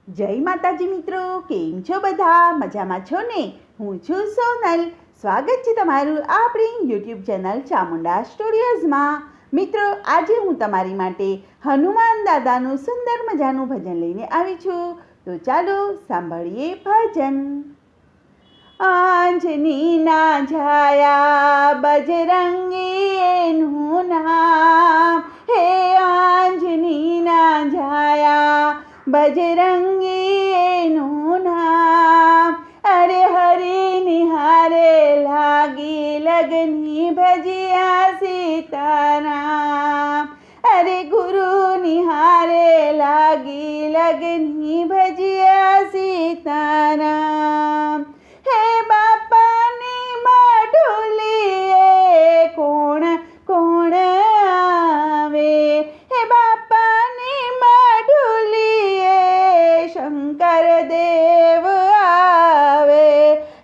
જય માતાજી મિત્રો, કેમ છો બધા? મજામાં છો ને? હું છું સોનલ. સ્વાગત છે તમારું આપણી યુટ્યુબ ચેનલ ચામુંડા સ્ટુડિયોઝમાં. મિત્રો, આજે હું તમારી માટે હનુમાન દાદાનું સુંદર મજાનું ભજન લઈને આવી છું. તો ચાલો સાંભળીએ ભજન. આંજનીના છાયા બજરંગી એનું નામ, હે આંજનીના છાયા બજરંગી એનું નામ. અરે હરિ નિહારે લાગી લગની ભજિયા સીતારામ. અરે ગુરુ નિહારે લાગી લગની ભજિયા સીતારામ. હે બાપાની માઢોલીએ કોણ કોણ આવે, હે બાપાની માઢોલીએ શંકર દેવ આવે.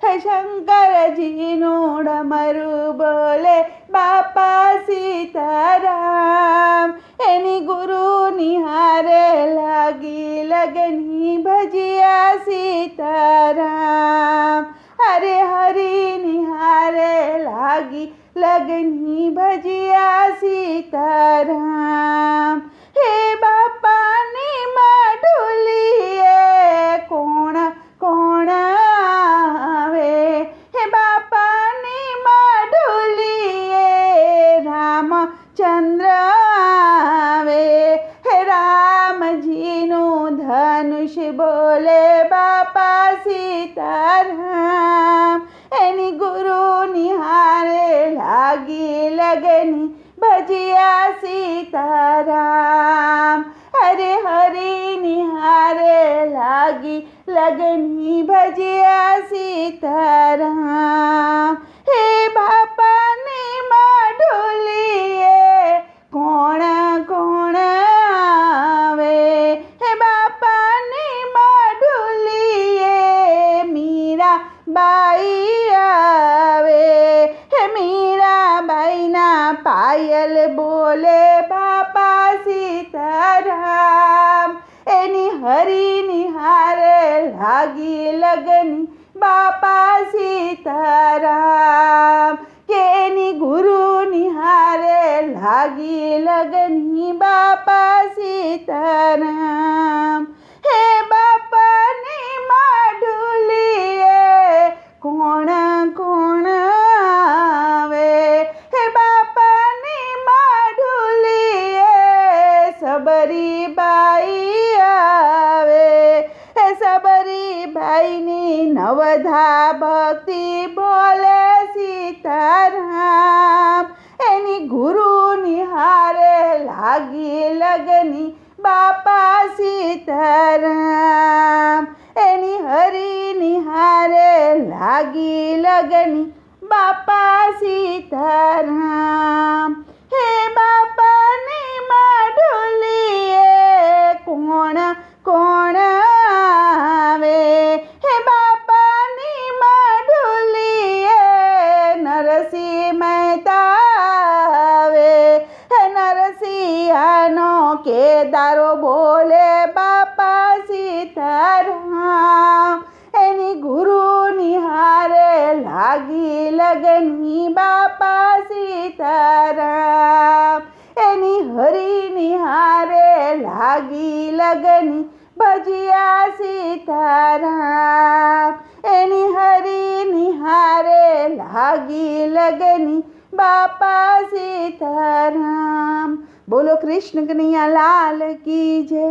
હે શંકરજીનું ડમરું બોલે બાપા સીતારામ. એની ગુરુ નિહારે લાગી લગની ભજિયા સીતારામ. અરે હરિ નિહારે લાગી લગની ભજિયા સીતારામ. હે બાપાની માઢોલીએ કોણ કોણ આવે, હે બાપાની માઢોલીએ રામચંદ્ર આવે. હે રામજીનું ધનુષ બોલે બાપા સીતારામ. એની ગુરુ નિહારે લાગી લગની ભજિયા સીતારામ. હરે હરિ નિહારે લાગી લગની ભજિયા સીતારામ. હે બાપાની માઢોલીએ કોણ કોણ આવે, હે બાપાની માઢોલીએ મીરાબાઈ આવે. હે મીરાબાઈના પાયલ બોલે બાપા સીતારામ. એની હરિ નિહારે લાગી લગની બાપા સીતારામ. કે એની ગુરુ નિહારે લાગી લગની બાપા સીતારામ. હે બાપાની માઢોલીએ કોણ કોણ આવે, હે બાપાની માઢોલીએ સબરીબાઈ આવે. હે સબરીબાઈની નવધા ભક્તિ બોલે સીતારામ. એની ગુરુ નિહારે લાગી લગની બાપા સીતારામ. એની હરિ નિહારે લાગી લગની બાપા સીતારામ. હે બાપાની માઢોલીએ કોણ કોણ આવે, હે બાપાની માઢોલીએ નરસિંહ મહેતા આવે. હે નરસિંહનો કેદારો બોલે બાપા સીતારામ. એની ગુરુ નિહારે લાગી લગની બાપા સીતારામ. એની હરિ નિહારે લાગી લગની ભજિયા સીતારામ. એની હરિ નિહારે લાગી લગની બાપા સીતારામ. બોલો કૃષ્ણ કનૈયા લાલ કી જય.